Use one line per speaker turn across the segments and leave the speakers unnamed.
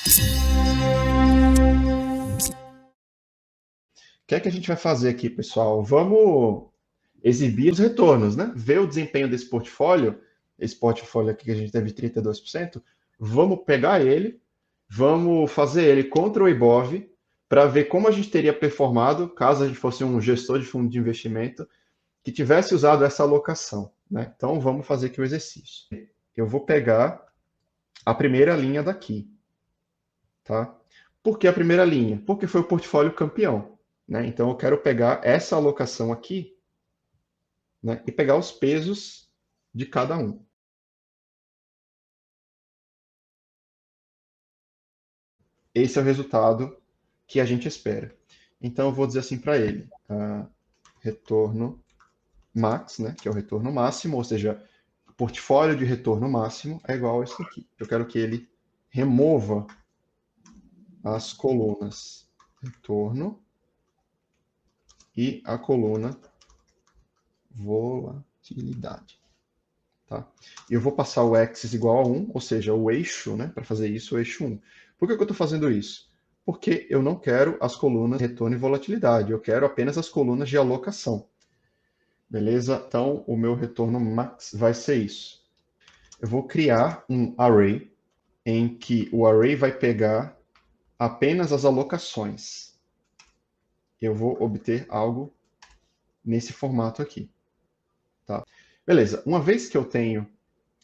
O que é que a gente vai fazer aqui, pessoal? Vamos exibir os retornos, né? Ver o desempenho desse portfólio, esse portfólio aqui que a gente teve 32%, vamos pegar ele, vamos fazer ele contra o Ibov, para ver como a gente teria performado caso a gente fosse um gestor de fundo de investimento que tivesse usado essa alocação, né? Então, vamos fazer aqui o exercício. Eu vou pegar a primeira linha daqui, tá? Por que a primeira linha? Porque foi o portfólio campeão, né? Então, eu quero pegar essa alocação aqui, né, e pegar os pesos de cada um. Esse é o resultado que a gente espera. Então, eu vou dizer assim para ele, retorno max, né, que é o retorno máximo, ou seja, o portfólio de retorno máximo é igual a isso aqui. Eu quero que ele remova as colunas retorno e a coluna volatilidade. Tá? E eu vou passar o axis igual a 1, ou seja, o eixo, né, para fazer isso, o eixo 1. Por que eu estou fazendo isso? Porque eu não quero as colunas retorno e volatilidade, eu quero apenas as colunas de alocação. Beleza? Então, o meu retorno max vai ser isso. Eu vou criar um array em que o array vai pegar apenas as alocações. Eu vou obter algo nesse formato aqui. Tá? Beleza, uma vez que eu tenho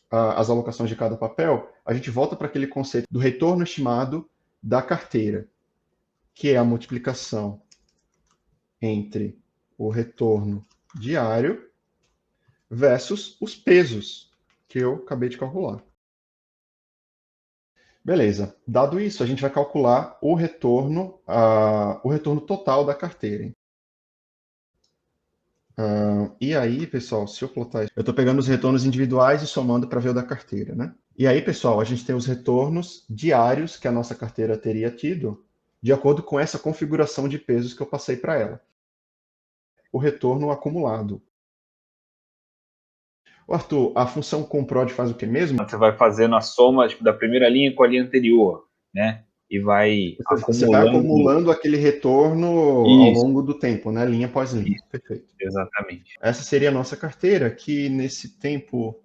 as alocações de cada papel, a gente volta para aquele conceito do retorno estimado da carteira, que é a multiplicação entre o retorno diário versus os pesos que eu acabei de calcular. Beleza. Dado isso, a gente vai calcular o retorno total da carteira. E aí, pessoal, se eu plotar isso, eu estou pegando os retornos individuais e somando para ver o da carteira, né? E aí, pessoal, a gente tem os retornos diários que a nossa carteira teria tido, de acordo com essa configuração de pesos que eu passei para ela. O retorno acumulado. Arthur, a função comprod faz o que mesmo?
Você vai fazendo a soma da primeira linha com a linha anterior, né? E vai
Você vai acumulando aquele retorno ao longo do tempo, né? Linha após linha.
Isso.
Perfeito.
Exatamente.
Essa seria a nossa carteira, que nesse tempo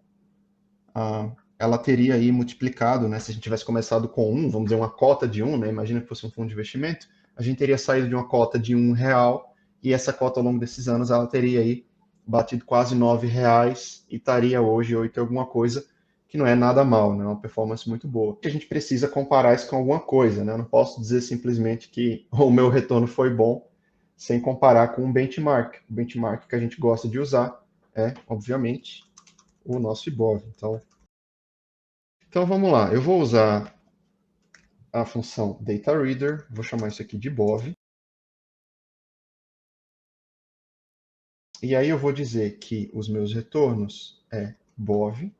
ela teria aí multiplicado, né? Se a gente tivesse começado com 1, vamos dizer uma cota de 1, né? Imagina que fosse um fundo de investimento, a gente teria saído de uma cota de R$1 e essa cota ao longo desses anos ela teria aí batido quase R$9 e estaria hoje 8 alguma coisa, que não é nada mal, né? É uma performance muito boa. A gente precisa comparar isso com alguma coisa, né? Eu não posso dizer simplesmente que o meu retorno foi bom sem comparar com um benchmark. O benchmark que a gente gosta de usar é, obviamente, o nosso Ibov. Então vamos lá, eu vou usar a função dataReader, vou chamar isso aqui de Ibov. E aí eu vou dizer que os meus retornos é Bov,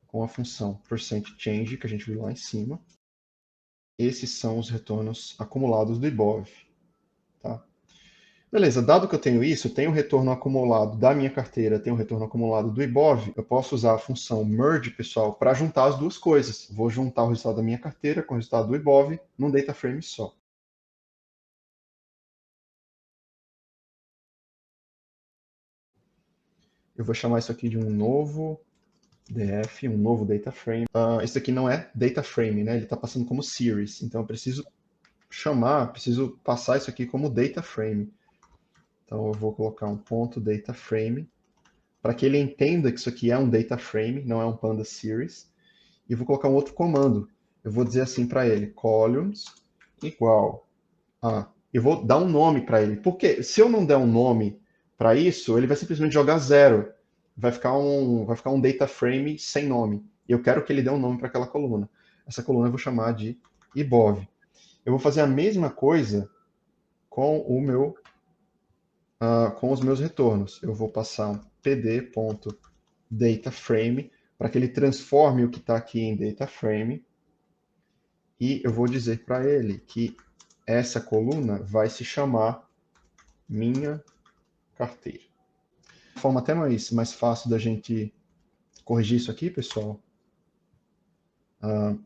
com a função %change, que a gente viu lá em cima. Esses são os retornos acumulados do Ibov. Tá? Beleza, dado que eu tenho isso, eu tenho o retorno acumulado da minha carteira, tenho o retorno acumulado do Ibov, eu posso usar a função merge, pessoal, para juntar as duas coisas. Vou juntar o resultado da minha carteira com o resultado do Ibov num data frame só. Eu vou chamar isso aqui de um novo DF, um novo data frame. Esse aqui não é data frame, né? Ele está passando como series. Então eu preciso passar isso aqui como data frame. Então eu vou colocar um ponto data frame para que ele entenda que isso aqui é um data frame, não é um Panda series. E vou colocar um outro comando. Eu vou dizer assim para ele, columns igual a... Eu vou dar um nome para ele. Porque se eu não der um nome para isso, ele vai simplesmente jogar zero. Vai ficar um data frame sem nome. E eu quero que ele dê um nome para aquela coluna. Essa coluna eu vou chamar de Ibov. Eu vou fazer a mesma coisa com com os meus retornos. Eu vou passar um pd.dataframe para que ele transforme o que está aqui em dataframe. E eu vou dizer para ele que essa coluna vai se chamar minha carteira. De forma até mais fácil da gente corrigir isso aqui, pessoal,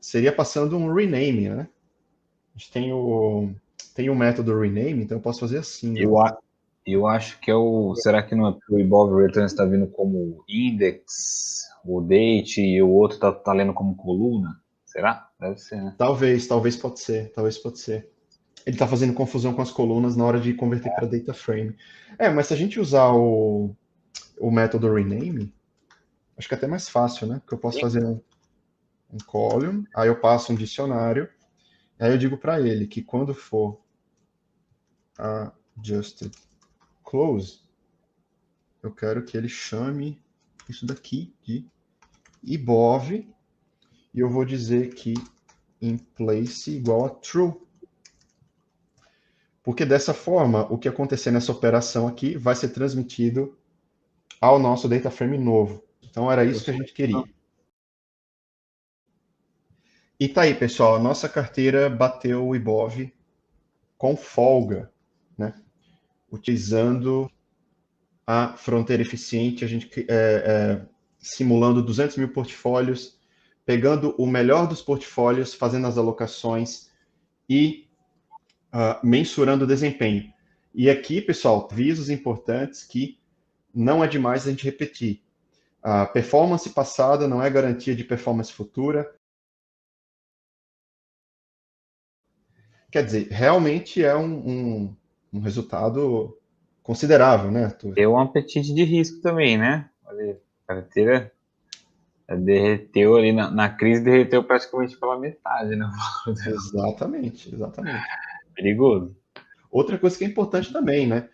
seria passando um rename, né? A gente tem o método rename, então eu posso fazer assim.
Eu acho que é o... Será que não é o Evolve Returns está vindo como index, o date, e o outro tá lendo como coluna? Será? Deve ser, né?
Talvez pode ser, talvez pode ser. Ele está fazendo confusão com as colunas na hora de converter para data frame. Mas se a gente usar o método rename, acho que é até mais fácil, né? Porque eu posso fazer um column, aí eu passo um dicionário, aí eu digo para ele que quando for adjusted close, eu quero que ele chame isso daqui de ibov, e eu vou dizer que in place igual a true. Porque dessa forma, o que acontecer nessa operação aqui vai ser transmitido ao nosso data frame novo. Então era isso que a gente queria. E tá aí, pessoal, a nossa carteira bateu o Ibov com folga, né? Utilizando a fronteira eficiente, a gente simulando 200 mil portfólios, pegando o melhor dos portfólios, fazendo as alocações e mensurando o desempenho. E aqui, pessoal, avisos importantes que não é demais a gente repetir. A performance passada não é garantia de performance futura. Quer dizer, realmente é um resultado considerável, né, Arthur?
Tem um apetite de risco também, né? Olha, a carteira derreteu ali na crise, derreteu praticamente pela metade, né?
Exatamente.
Perigoso.
Outra coisa que é importante também, né?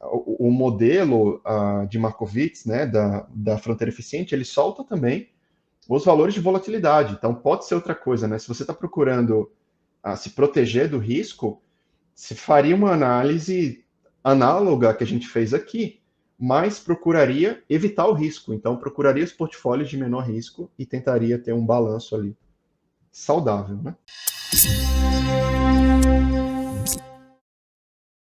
O modelo de Markowitz, né, da fronteira eficiente, ele solta também os valores de volatilidade. Então, pode ser outra coisa, né? Se você está procurando se proteger do risco, se faria uma análise análoga que a gente fez aqui, mas procuraria evitar o risco. Então, procuraria os portfólios de menor risco e tentaria ter um balanço ali saudável, né?